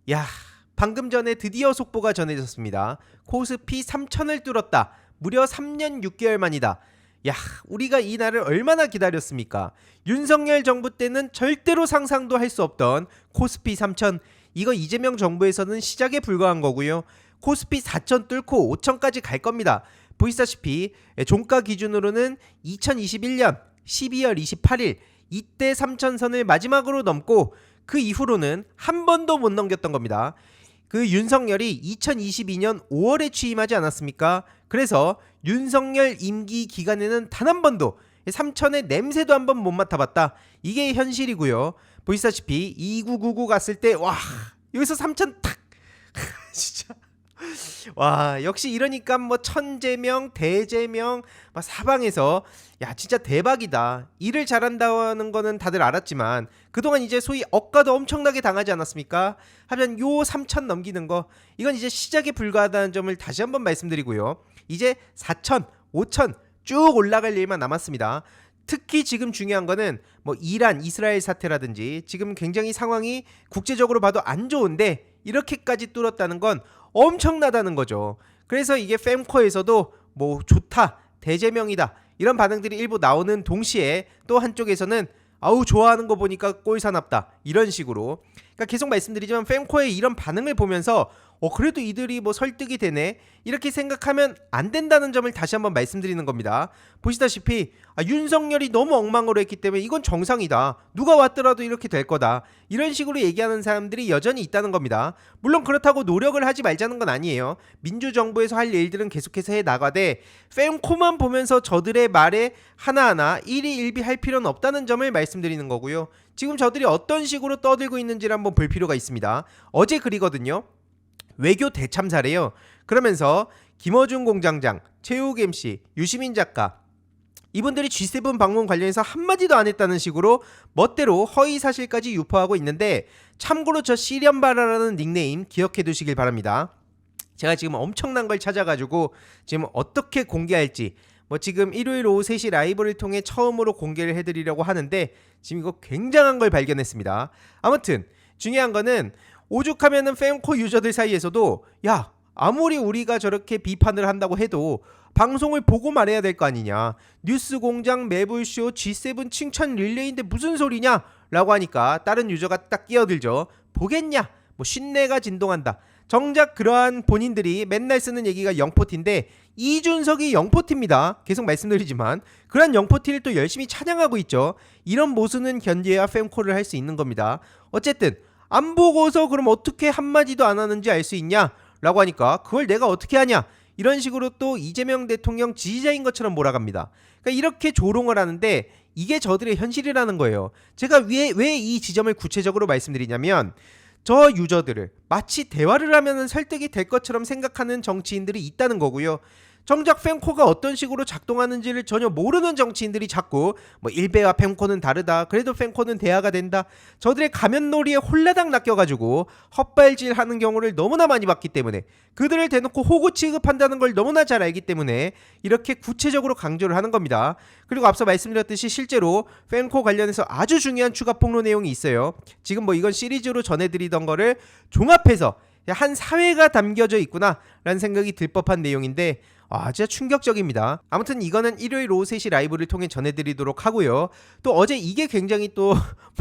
야, 방금 전에 드디어 속보가 전해졌습니다. 코스피 3천을 뚫었다. 무려 3년 6개월 만이다. 야, 우리가 이 날을 얼마나 기다렸습니까? 윤석열 정부 때는 절대로 상상도 할 수 없던 코스피 3천. 이거 이재명 정부에서는 시작에 불과한 거고요. 코스피 4천 뚫고 5천까지 갈 겁니다. 보시다시피 종가 기준으로는 2021년 12월 28일 이때 3천선을 마지막으로 넘고 그 이후로는 한 번도 못 넘겼던 겁니다. 그 윤석열이 2022년 5월에 취임하지 않았습니까? 그래서 윤석열 임기 기간에는 단 한 번도 3천의 냄새도 한 번 못 맡아봤다. 이게 현실이고요. 보시다시피 2999 갔을 때 와, 여기서 3천 탁 진짜 와, 역시 이러니까 뭐 천재명 대재명 막 사방에서 야 진짜 대박이다. 일을 잘한다는 거는 다들 알았지만 그동안 이제 소위 억가도 엄청나게 당하지 않았습니까? 하면 요 3천 넘기는 거 이건 이제 시작에 불과하다는 점을 다시 한번 말씀드리고요. 이제 4천 5천 쭉 올라갈 일만 남았습니다. 특히 지금 중요한 거는 뭐 이란 이스라엘 사태라든지 지금 굉장히 상황이 국제적으로 봐도 안 좋은데 이렇게까지 뚫었다는 건 엄청나다는 거죠. 그래서 이게 fem코에서도 뭐 좋다, 대재명이다 이런 반응들이 일부 나오는 동시에 또 한쪽에서는 아우 좋아하는 거 보니까 꼴사납다 이런 식으로 그러니까 계속 말씀드리지만 fem코의 이런 반응을 보면서 그래도 이들이 뭐 설득이 되네 이렇게 생각하면 안 된다는 점을 다시 한번 말씀드리는 겁니다. 보시다시피 윤석열이 너무 엉망으로 했기 때문에 이건 정상이다. 누가 왔더라도 이렇게 될 거다. 이런 식으로 얘기하는 사람들이 여전히 있다는 겁니다. 물론 그렇다고 노력을 하지 말자는 건 아니에요. 민주정부에서 할 일들은 계속해서 해나가되 fem코만 보면서 저들의 말에 하나하나 일희일비할 필요는 없다는 점을 말씀드리는 거고요. 지금 저들이 어떤 식으로 떠들고 있는지를 한번 볼 필요가 있습니다. 어제 글이거든요. 외교 대참사래요. 그러면서 김어준 공장장, 최욱 MC, 유시민 작가 이분들이 G7 방문 관련해서 한마디도 안 했다는 식으로 멋대로 허위사실까지 유포하고 있는데 참고로 저 시련바라라는 닉네임 기억해 두시길 바랍니다. 제가 지금 엄청난 걸 찾아가지고 지금 어떻게 공개할지 뭐 지금 일요일 오후 3시 라이브를 통해 처음으로 공개를 해드리려고 하는데 지금 이거 굉장한 걸 발견했습니다. 아무튼 중요한 거는 오죽하면은 fem코 유저들 사이에서도 야 아무리 우리가 저렇게 비판을 한다고 해도 방송을 보고 말해야 될 거 아니냐. 뉴스공장 매불쇼 G7 칭찬 릴레이인데 무슨 소리냐 라고 하니까 다른 유저가 딱 끼어들죠. 보겠냐 뭐 신내가 진동한다. 정작 그러한 본인들이 맨날 쓰는 얘기가 영포티인데 이준석이 영포티입니다. 계속 말씀드리지만 그러한 영포티를 또 열심히 찬양하고 있죠. 이런 모순은 견디어야 fem코를 할 수 있는 겁니다. 어쨌든 안 보고서 그럼 어떻게 한마디도 안 하는지 알 수 있냐 라고 하니까 그걸 내가 어떻게 하냐 이런 식으로 또 이재명 대통령 지지자인 것처럼 몰아갑니다. 그러니까 이렇게 조롱을 하는데 이게 저들의 현실이라는 거예요. 제가 왜 이 지점을 구체적으로 말씀드리냐면 저 유저들을 마치 대화를 하면 설득이 될 것처럼 생각하는 정치인들이 있다는 거고요. 정작 fem코가 어떤 식으로 작동하는지를 전혀 모르는 정치인들이 자꾸 뭐 일베와 fem코는 다르다. 그래도 fem코는 대화가 된다. 저들의 가면놀이에 홀라당 낚여가지고 헛발질하는 경우를 너무나 많이 봤기 때문에 그들을 대놓고 호구 취급한다는 걸 너무나 잘 알기 때문에 이렇게 구체적으로 강조를 하는 겁니다. 그리고 앞서 말씀드렸듯이 실제로 fem코 관련해서 아주 중요한 추가 폭로 내용이 있어요. 지금 뭐 이건 시리즈로 전해드리던 거를 종합해서 한 사회가 담겨져 있구나 라는 생각이 들 법한 내용인데 진짜 충격적입니다. 아무튼 이거는 일요일 오후 3시 라이브를 통해 전해드리도록 하고요. 또 어제 이게 굉장히 또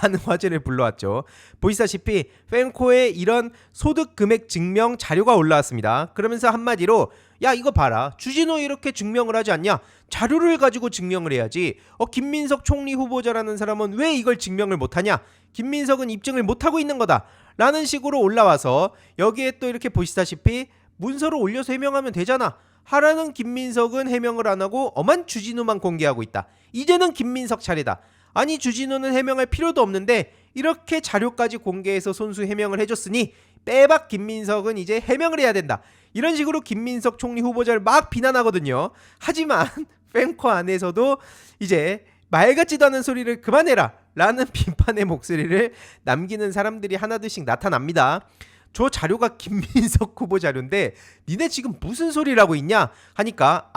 많은 화제를 불러왔죠. 보시다시피 fem코의 이런 소득 금액 증명 자료가 올라왔습니다. 그러면서 한마디로 야 이거 봐라 주진우 이렇게 증명을 하지 않냐 자료를 가지고 증명을 해야지 김민석 총리 후보자라는 사람은 왜 이걸 증명을 못하냐 김민석은 입증을 못하고 있는 거다 라는 식으로 올라와서 여기에 또 이렇게 보시다시피 문서를 올려서 해명하면 되잖아 하라는 김민석은 해명을 안 하고 엄한 주진우만 공개하고 있다. 이제는 김민석 차례다. 아니 주진우는 해명할 필요도 없는데 이렇게 자료까지 공개해서 손수 해명을 해줬으니 빼박 김민석은 이제 해명을 해야 된다. 이런 식으로 김민석 총리 후보자를 막 비난하거든요. 하지만 fem코 안에서도 이제 말 같지도 않은 소리를 그만해라 라는 비판의 목소리를 남기는 사람들이 하나둘씩 나타납니다. 저 자료가 김민석 후보 자료인데 니네 지금 무슨 소리를 하고 있냐 하니까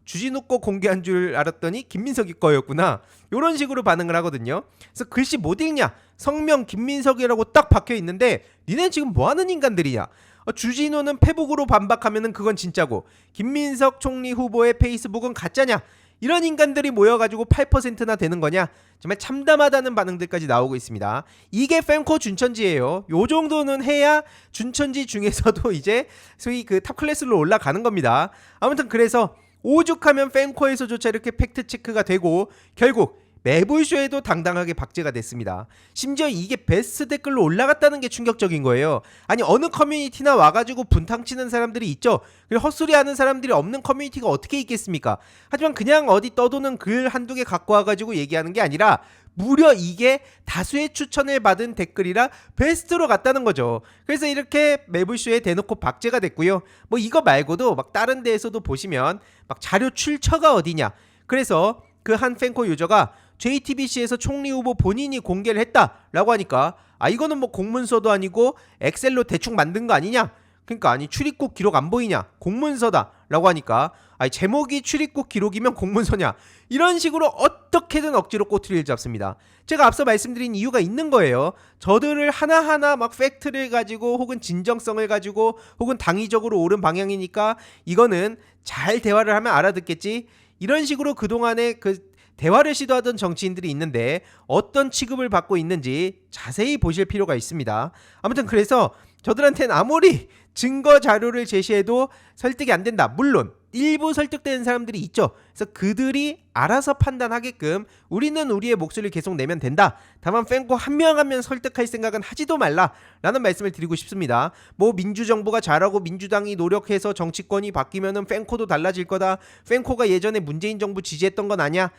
주진우 거 공개한 줄 알았더니 김민석이 거였구나 이런 식으로 반응을 하거든요. 그래서 글씨 못 읽냐 성명 김민석이라고 딱 박혀 있는데 니네 지금 뭐 하는 인간들이냐? 주진우는 페북으로 반박하면은 그건 진짜고 김민석 총리 후보의 페이스북은 가짜냐? 이런 인간들이 모여가지고 8%나 되는 거냐? 정말 참담하다는 반응들까지 나오고 있습니다. 이게 팬코 준천지예요. 요 정도는 해야 준천지 중에서도 이제 소위 그 탑 클래스로 올라가는 겁니다. 아무튼 그래서 오죽하면 팬코에서조차 이렇게 팩트 체크가 되고 결국 매불쇼에도 당당하게 박제가 됐습니다. 심지어 이게 베스트 댓글로 올라갔다는 게 충격적인 거예요. 아니 어느 커뮤니티나 와가지고 분탕치는 사람들이 있죠. 그리고 헛소리하는 사람들이 없는 커뮤니티가 어떻게 있겠습니까? 하지만 그냥 어디 떠도는 글 한두 개 갖고 와가지고 얘기하는 게 아니라 무려 이게 다수의 추천을 받은 댓글이라 베스트로 갔다는 거죠. 그래서 이렇게 매불쇼에 대놓고 박제가 됐고요. 뭐 이거 말고도 막 다른 데에서도 보시면 막 자료 출처가 어디냐. 그래서 그 한 팬코 유저가 JTBC에서 총리 후보 본인이 공개를 했다라고 하니까 이거는 뭐 공문서도 아니고 엑셀로 대충 만든 거 아니냐? 그러니까 아니 출입국 기록 안 보이냐? 공문서다라고 하니까 제목이 출입국 기록이면 공문서냐? 이런 식으로 어떻게든 억지로 꼬투리를 잡습니다. 제가 앞서 말씀드린 이유가 있는 거예요. 저들을 하나하나 막 팩트를 가지고 혹은 진정성을 가지고 혹은 당위적으로 옳은 방향이니까 이거는 잘 대화를 하면 알아듣겠지. 이런 식으로 그동안에 그 대화를 시도하던 정치인들이 있는데 어떤 취급을 받고 있는지 자세히 보실 필요가 있습니다. 아무튼 그래서 저들한테는 아무리 증거 자료를 제시해도 설득이 안 된다. 물론 일부 설득되는 사람들이 있죠. 그래서 그들이 알아서 판단하게끔 우리는 우리의 목소리를 계속 내면 된다. 다만 팬코 한 명 한 명 설득할 생각은 하지도 말라 라는 말씀을 드리고 싶습니다. 뭐 민주정부가 잘하고 민주당이 노력해서 정치권이 바뀌면은 팬코도 달라질 거다. 팬코가 예전에 문재인 정부 지지했던 건 아니야.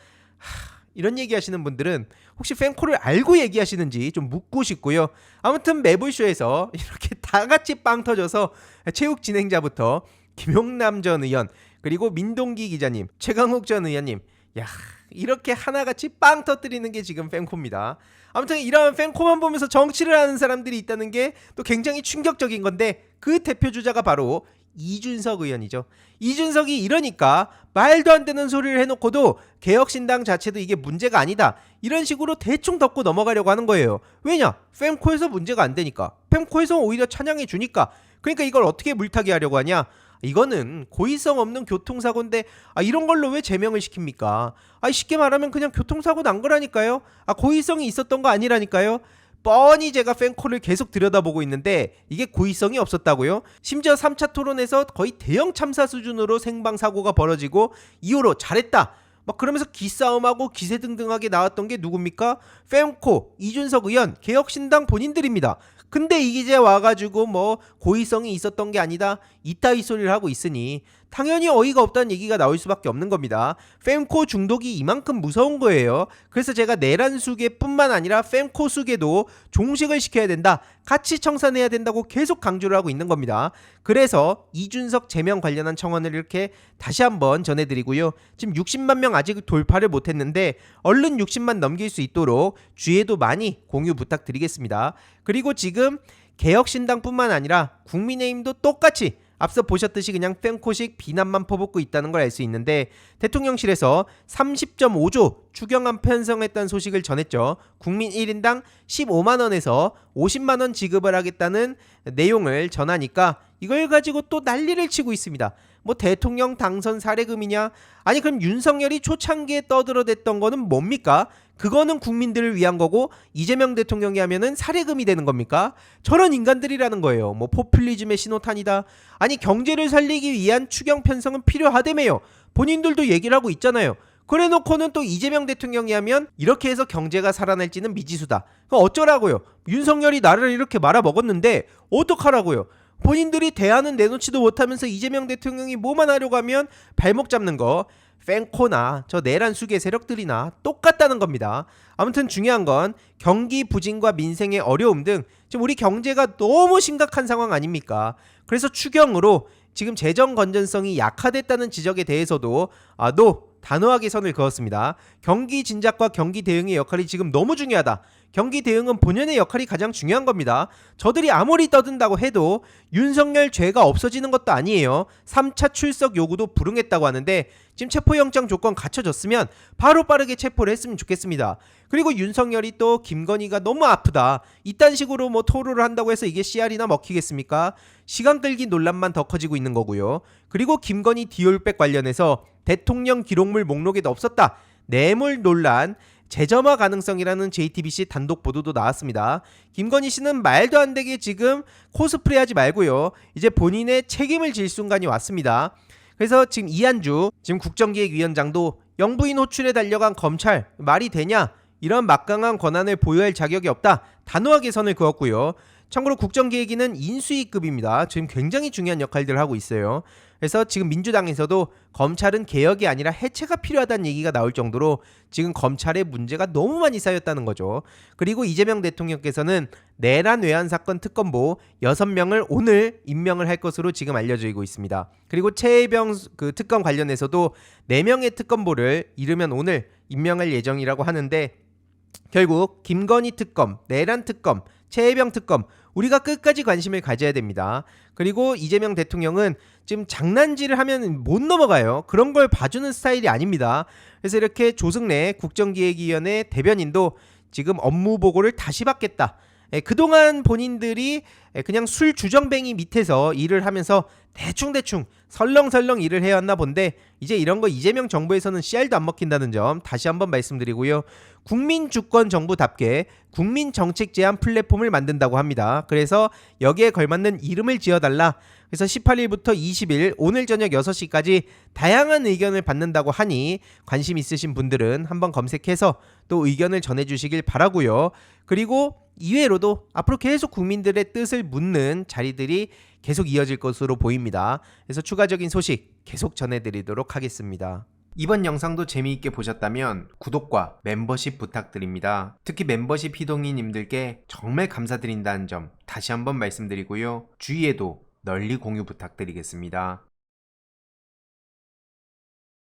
이런 얘기 하시는 분들은 혹시 팬코를 알고 얘기하시는지 좀 묻고 싶고요. 아무튼 매불쇼에서 이렇게 다 같이 빵 터져서 체육 진행자부터 김용남 전 의원 그리고 민동기 기자님, 최강욱 전 의원님, 이렇게 하나같이 빵 터뜨리는 게 지금 팬코입니다. 아무튼 이런 팬코만 보면서 정치를 하는 사람들이 있다는 게 또 굉장히 충격적인 건데 그 대표 주자가 바로 이준석 의원이죠. 이준석이 이러니까 말도 안 되는 소리를 해놓고도 개혁신당 자체도 이게 문제가 아니다. 이런 식으로 대충 덮고 넘어가려고 하는 거예요. 왜냐? 팬코에서 문제가 안 되니까. 팬코에서 오히려 찬양해 주니까. 그러니까 이걸 어떻게 물타기 하려고 하냐? 이거는 고의성 없는 교통사고인데 이런 걸로 왜 제명을 시킵니까? 쉽게 말하면 그냥 교통사고 난 거라니까요. 고의성이 있었던 거 아니라니까요. 뻔히 제가 팬코를 계속 들여다보고 있는데 이게 고의성이 없었다고요? 심지어 3차 토론에서 거의 대형 참사 수준으로 생방사고가 벌어지고 이후로 잘했다 막 그러면서 기싸움하고 기세등등하게 나왔던 게 누굽니까? 팬코, 이준석 의원, 개혁신당 본인들입니다. 근데 이제 와가지고 뭐 고의성이 있었던 게 아니다 이따위 소리를 하고 있으니 당연히 어이가 없다는 얘기가 나올 수밖에 없는 겁니다. 팬코 중독이 이만큼 무서운 거예요. 그래서 제가 내란 수계뿐만 아니라 팬코 수계도 종식을 시켜야 된다. 같이 청산해야 된다고 계속 강조를 하고 있는 겁니다. 그래서 이준석 제명 관련한 청원을 이렇게 다시 한번 전해드리고요. 지금 60만 명 아직 돌파를 못했는데 얼른 60만 넘길 수 있도록 주위에도 많이 공유 부탁드리겠습니다. 그리고 지금 개혁신당뿐만 아니라 국민의힘도 똑같이 앞서 보셨듯이 그냥 팬코식 비난만 퍼붓고 있다는 걸 알 수 있는데 대통령실에서 30.5조 추경안 편성했다는 소식을 전했죠. 국민 1인당 15만원에서 50만원 지급을 하겠다는 내용을 전하니까 이걸 가지고 또 난리를 치고 있습니다. 뭐 대통령 당선 사례금이냐? 아니 그럼 윤석열이 초창기에 떠들어댔던 거는 뭡니까? 그거는 국민들을 위한 거고 이재명 대통령이 하면은 사례금이 되는 겁니까? 저런 인간들이라는 거예요. 뭐 포퓰리즘의 신호탄이다. 아니 경제를 살리기 위한 추경 편성은 필요하다며요. 본인들도 얘기를 하고 있잖아요. 그래 놓고는 또 이재명 대통령이 하면 이렇게 해서 경제가 살아날지는 미지수다. 그럼 어쩌라고요? 윤석열이 나라를 이렇게 말아먹었는데 어떡하라고요? 본인들이 대안은 내놓지도 못하면서 이재명 대통령이 뭐만 하려고 하면 발목 잡는 거 팬코나 저 내란 수계 세력들이나 똑같다는 겁니다. 아무튼 중요한 건 경기 부진과 민생의 어려움 등 지금 우리 경제가 너무 심각한 상황 아닙니까? 그래서 추경으로 지금 재정 건전성이 약화됐다는 지적에 대해서도 단호하게 선을 그었습니다. 경기 진작과 경기 대응의 역할이 지금 너무 중요하다. 경기 대응은 본연의 역할이 가장 중요한 겁니다. 저들이 아무리 떠든다고 해도 윤석열 죄가 없어지는 것도 아니에요. 3차 출석 요구도 불응했다고 하는데 지금 체포영장 조건 갖춰졌으면 바로 빠르게 체포를 했으면 좋겠습니다. 그리고 윤석열이 또 김건희가 너무 아프다, 이딴 식으로 뭐 토로를 한다고 해서 이게 씨알이나 먹히겠습니까? 시간 끌기 논란만 더 커지고 있는 거고요. 그리고 김건희 디올백 관련해서 대통령 기록물 목록에도 없었다, 뇌물 논란, 재점화 가능성이라는 JTBC 단독 보도도 나왔습니다. 김건희 씨는 말도 안 되게 지금 코스프레 하지 말고요, 이제 본인의 책임을 질 순간이 왔습니다. 그래서 지금 이한주 지금 국정기획위원장도 영부인 호출에 달려간 검찰 말이 되냐, 이런 막강한 권한을 보유할 자격이 없다, 단호하게 선을 그었고요. 참고로 국정기획위는 인수위급입니다. 지금 굉장히 중요한 역할들을 하고 있어요. 그래서 지금 민주당에서도 검찰은 개혁이 아니라 해체가 필요하다는 얘기가 나올 정도로 지금 검찰에 문제가 너무 많이 쌓였다는 거죠. 그리고 이재명 대통령께서는 내란 외환 사건 특검보 6명을 오늘 임명을 할 것으로 지금 알려지고 있습니다. 그리고 최혜병 그 특검 관련해서도 4명의 특검보를 이르면 오늘 임명할 예정이라고 하는데, 결국 김건희 특검, 내란 특검, 최혜병 특검, 우리가 끝까지 관심을 가져야 됩니다. 그리고 이재명 대통령은 지금 장난질을 하면 못 넘어가요. 그런 걸 봐주는 스타일이 아닙니다. 그래서 이렇게 조승래 국정기획위원회 대변인도 지금 업무 보고를 다시 받겠다, 그동안 본인들이 그냥 술 주정뱅이 밑에서 일을 하면서 대충대충 설렁설렁 일을 해왔나 본데, 이제 이런 거 이재명 정부에서는 씨알도 안 먹힌다는 점 다시 한번 말씀드리고요. 국민주권정부답게 국민정책 제안 플랫폼을 만든다고 합니다. 그래서 여기에 걸맞는 이름을 지어달라. 그래서 18일부터 20일 오늘 저녁 6시까지 다양한 의견을 받는다고 하니 관심 있으신 분들은 한번 검색해서 또 의견을 전해주시길 바라고요. 그리고 이외로도 앞으로 계속 국민들의 뜻을 묻는 자리들이 계속 이어질 것으로 보입니다. 그래서 추가적인 소식 계속 전해드리도록 하겠습니다. 이번 영상도 재미있게 보셨다면 구독과 멤버십 부탁드립니다. 특히 멤버십 희동이님들께 정말 감사드린다는 점 다시 한번 말씀드리고요. 주위에도 널리 공유 부탁드리겠습니다.